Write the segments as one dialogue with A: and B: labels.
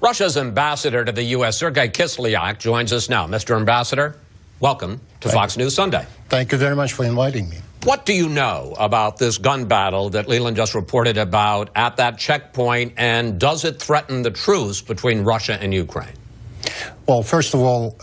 A: Russia's ambassador to the U.S., Sergei Kislyak, joins us now. Mr. Ambassador, welcome to Fox News Sunday.
B: Thank you very much for inviting me.
A: What do you know about this gun battle that Leland just reported about at that checkpoint, and does it threaten the truce between Russia and Ukraine?
B: Well, first of all,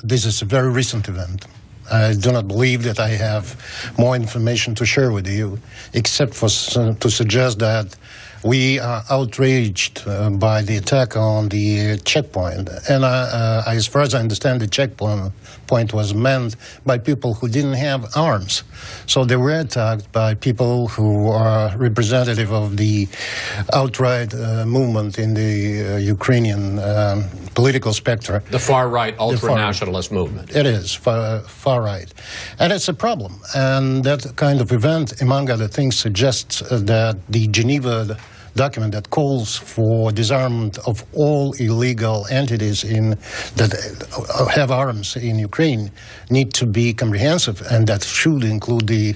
B: this is a very recent event. I do not believe that I have more information to share with you, except for to suggest that we are outraged by the attack on the checkpoint. And as far as I understand, the checkpoint was meant by people who didn't have arms. So they were attacked by people who are representative of the outright movement in the Ukrainian political spectrum.
A: The far-right ultra-nationalist movement.
B: It is, far-right. And it's a problem. And that kind of event, among other things, suggests that the Geneva document that calls for disarmament of all illegal entities that have arms in Ukraine need to be comprehensive, and that should include the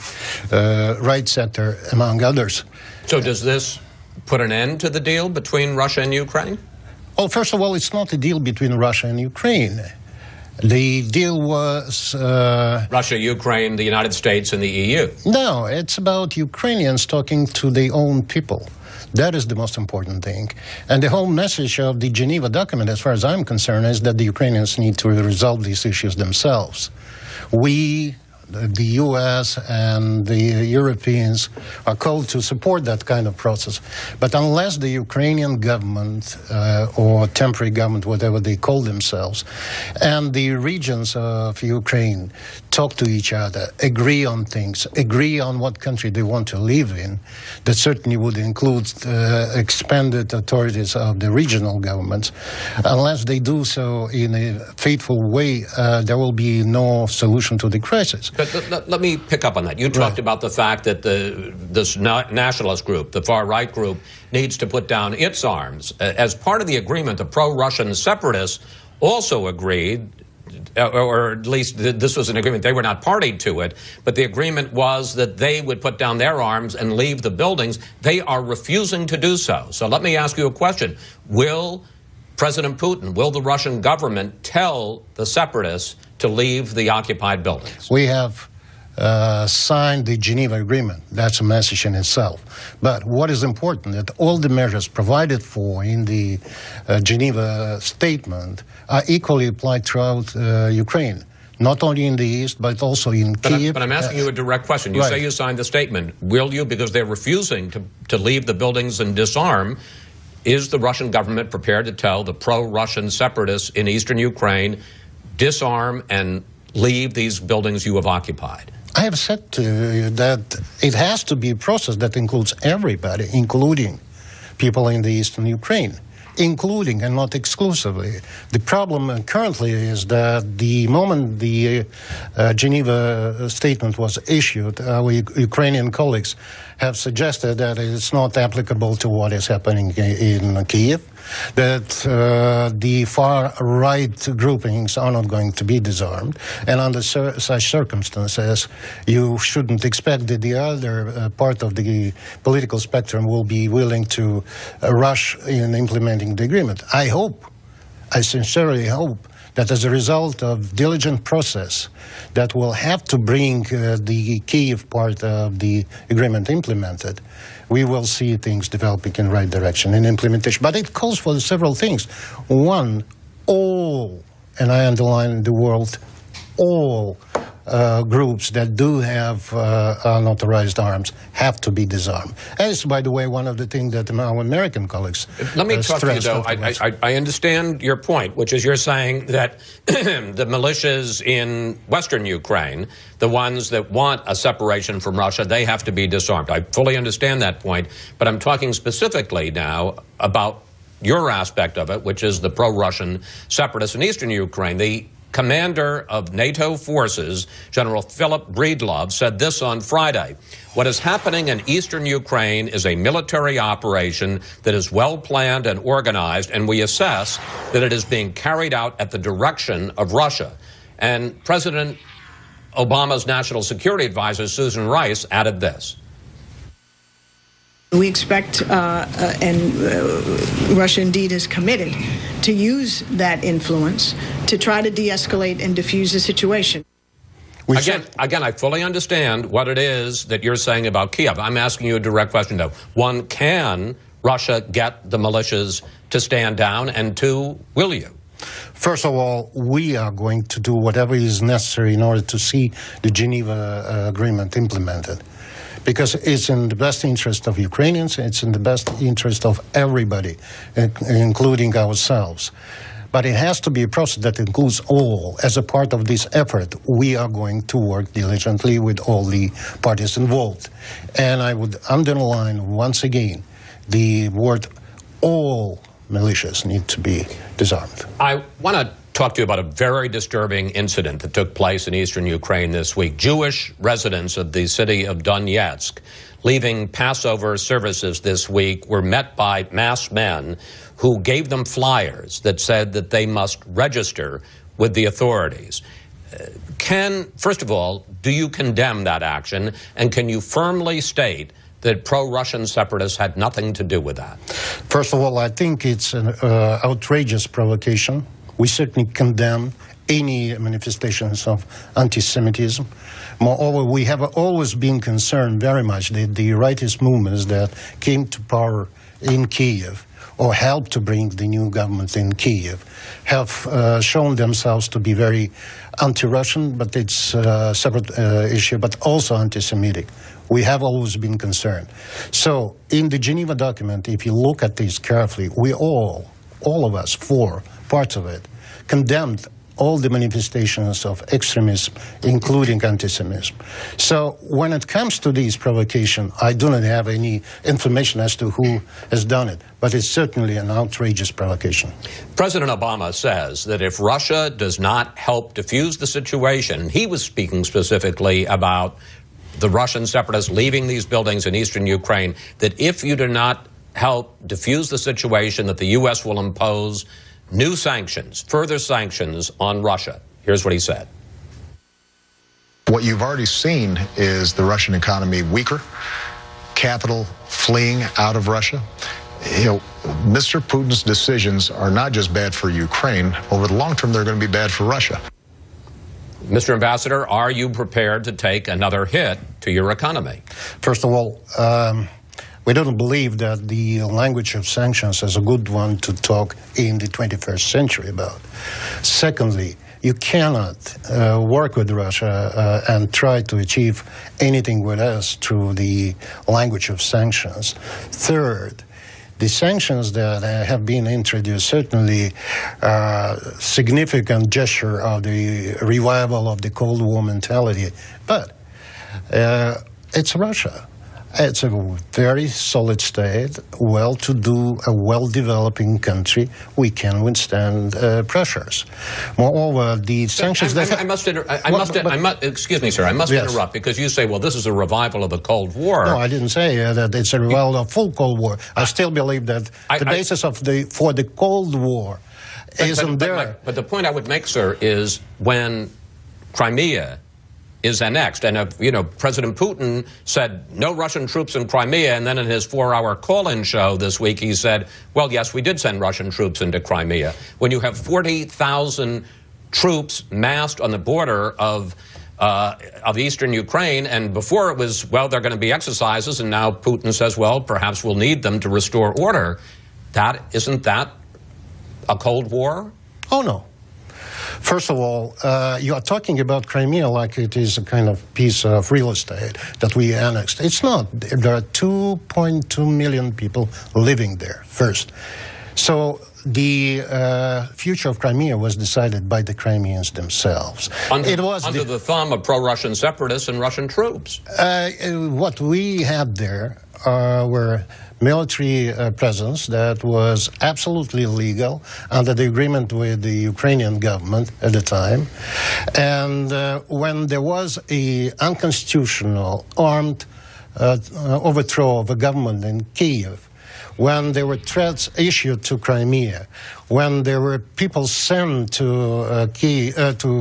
B: right sector, among others.
A: So does this put an end to the deal between Russia and Ukraine?
B: Well, first of all, it's not a deal between Russia and Ukraine. The deal was...
A: Russia, Ukraine, the United States, and the EU.
B: No, it's about Ukrainians talking to their own people. That is the most important thing. And the whole message of the Geneva document, as far as I'm concerned, is that the Ukrainians need to resolve these issues themselves. We, the U.S. and the Europeans, are called to support that kind of process. But unless the Ukrainian government, or temporary government, whatever they call themselves, and the regions of Ukraine talk to each other, agree on things, agree on what country they want to live in, that certainly would include expanded authorities of the regional governments. Unless they do so in a faithful way, there will be no solution to the crisis.
A: But let me pick up on that. You talked about the fact that this nationalist group, the far-right group, needs to put down its arms. As part of the agreement, the pro-Russian separatists also agreed, or at least this was an agreement, they were not party to it, but the agreement was that they would put down their arms and leave the buildings. They are refusing to do so. So let me ask you a question. Will President Putin, will the Russian government tell the separatists to leave the occupied buildings?
B: We have signed the Geneva Agreement. That's a message in itself. But what is important, that all the measures provided for in the Geneva Statement are equally applied throughout Ukraine. Not only in the east, but also in Kyiv.
A: But I'm asking you a direct question. You say you signed the statement. Will you, because they're refusing to leave the buildings and disarm, is the Russian government prepared to tell the pro-Russian separatists in eastern Ukraine, disarm and leave these buildings you have occupied?
B: I have said to you that it has to be a process that includes everybody, including people in the eastern Ukraine, including and not exclusively. The problem currently is that the moment the Geneva Statement was issued, our Ukrainian colleagues have suggested that it's not applicable to what is happening in Kyiv, that the far-right groupings are not going to be disarmed, and under such circumstances, you shouldn't expect that the other part of the political spectrum will be willing to rush in implementing the agreement. I sincerely hope, that as a result of diligent process that will have to bring the Kyiv part of the agreement implemented, we will see things developing in the right direction in implementation. But it calls for several things. One, all, and I underline the word, all groups that do have unauthorized arms have to be disarmed. As, by the way, one of the things that our American colleagues
A: Let me talk to you, though. I understand your point, which is you're saying that the militias in western Ukraine, the ones that want a separation from Russia, they have to be disarmed. I fully understand that point, but I'm talking specifically now about your aspect of it, which is the pro-Russian separatists in eastern Ukraine. The commander of NATO forces, General Philip Breedlove, said this on Friday. What is happening in eastern Ukraine is a military operation that is well planned and organized, and we assess that it is being carried out at the direction of Russia. And President Obama's national security advisor, Susan Rice, added this.
C: We expect, Russia indeed is committed to use that influence to try to de-escalate and defuse the situation.
A: Again, I fully understand what it is that you're saying about Kiev. I'm asking you a direct question, though. One, can Russia get the militias to stand down? And two, will you?
B: First of all, we are going to do whatever is necessary in order to see the Geneva Agreement implemented. Because it's in the best interest of Ukrainians, it's in the best interest of everybody, including ourselves. But it has to be a process that includes all. As a part of this effort, we are going to work diligently with all the parties involved. And I would underline once again the word all militias need to be disarmed.
A: I want to talk to you about a very disturbing incident that took place in eastern Ukraine this week. Jewish residents of the city of Donetsk, leaving Passover services this week, were met by masked men who gave them flyers that said that they must register with the authorities. First of all, do you condemn that action, and can you firmly state that pro-Russian separatists had nothing to do with that?
B: First of all, I think it's an outrageous provocation. We certainly condemn any manifestations of anti-Semitism. Moreover, we have always been concerned very much that the rightist movements that came to power in Kiev or helped to bring the new government in Kiev have shown themselves to be very anti-Russian, but it's a separate issue, but also anti-Semitic. We have always been concerned. So in the Geneva document, if you look at this carefully, we all of us, 4 parts of it, condemned all the manifestations of extremism, including anti-Semitism. So when it comes to these provocations, I do not have any information as to who has done it, but it's certainly an outrageous provocation.
A: President Obama says that if Russia does not help defuse the situation, he was speaking specifically about the Russian separatists leaving these buildings in eastern Ukraine, that if you do not help defuse the situation, that the U.S. will impose new sanctions, further sanctions on Russia. Here's what he said.
D: What you've already seen is the Russian economy weaker, capital fleeing out of Russia. You know, Mr. Putin's decisions are not just bad for Ukraine. Over the long term, they're going to be bad for Russia.
A: Mr. Ambassador, are you prepared to take another hit to your economy?
B: First of all, we don't believe that the language of sanctions is a good one to talk in the 21st century about. Secondly, you cannot work with Russia and try to achieve anything with us through the language of sanctions. Third, the sanctions that have been introduced certainly significant gesture of the revival of the Cold War mentality, but it's Russia. It's a very solid state, well-to-do, a well-developing country. We can withstand pressures. Moreover, the sanctions that...
A: Excuse me, sir, I must interrupt, because you say, well, this is a revival of the Cold War.
B: No, I didn't say that it's a revival of full Cold War. I still believe that the basis for the Cold War isn't there.
A: But the point I would make, sir, is when Crimea is annexed, and President Putin said no Russian troops in Crimea, and then in his 4-hour call-in show this week he said, well, yes, we did send Russian troops into Crimea. When you have 40,000 troops massed on the border of eastern Ukraine, and before it was, well, they're going to be exercises, and now Putin says, well, perhaps we'll need them to restore order. Isn't that a Cold War?
B: Oh, no. First of all, you are talking about Crimea like it is a kind of piece of real estate that we annexed. It's not. There are 2.2 million people living there, first. So the future of Crimea was decided by the Crimeans themselves.
A: Under the thumb of pro-Russian separatists and Russian troops.
B: What we had there were military presence that was absolutely legal under the agreement with the Ukrainian government at the time. And when there was an unconstitutional armed overthrow of a government in Kiev, when there were threats issued to Crimea, when there were people sent to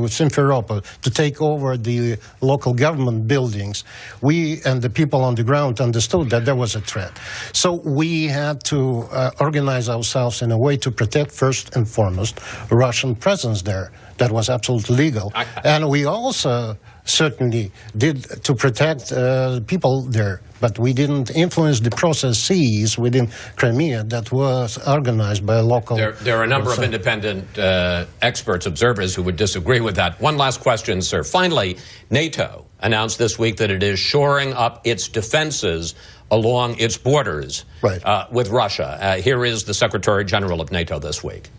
B: Simferopol to take over the local government buildings, we and the people on the ground understood that there was a threat. So we had to organize ourselves in a way to protect, first and foremost, Russian presence there. That was absolutely legal. And we also certainly did to protect people there, but we didn't influence the processes within Crimea that was organized by a local...
A: There are a number of independent experts, observers, who would disagree with that. One last question, sir. Finally, NATO announced this week that it is shoring up its defenses along its borders with Russia. Here is the Secretary General of NATO this week.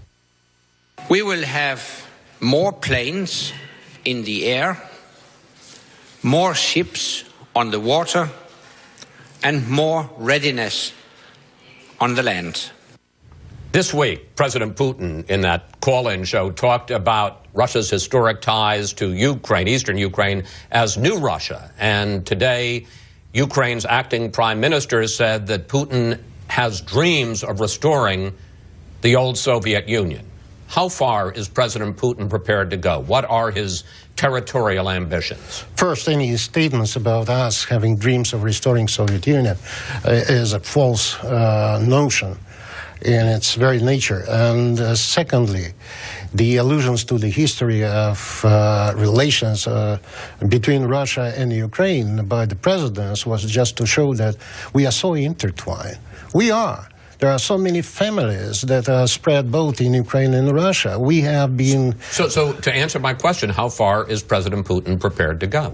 E: We will have more planes in the air, more ships on the water, and more readiness on the land.
A: This week, President Putin, in that call-in show, talked about Russia's historic ties to Ukraine, eastern Ukraine, as New Russia. And today, Ukraine's acting prime minister said that Putin has dreams of restoring the old Soviet Union. How far is President Putin prepared to go? What are his territorial ambitions?
B: First, any statements about us having dreams of restoring Soviet Union is a false notion in its very nature. And secondly, the allusions to the history of relations between Russia and Ukraine by the presidents was just to show that we are so intertwined. We are. There are so many families that are spread both in Ukraine and Russia. We have been...
A: So to answer my question, how far is President Putin prepared to go?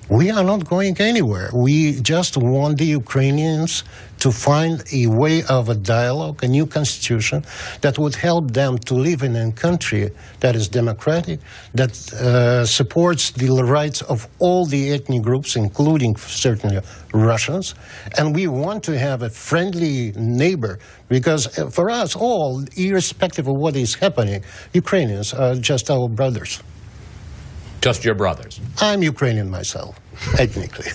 B: We are not going anywhere. We just want the Ukrainians to find a way of a dialogue, a new constitution that would help them to live in a country that is democratic, that supports the rights of all the ethnic groups, including certainly Russians. And we want to have a friendly neighbor, because for us all, irrespective of what is happening, Ukrainians are just our brothers.
A: Just your brothers?
B: I'm Ukrainian myself, ethnically.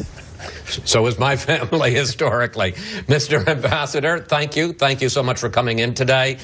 A: So is my family historically. Mr. Ambassador, thank you. Thank you so much for coming in today.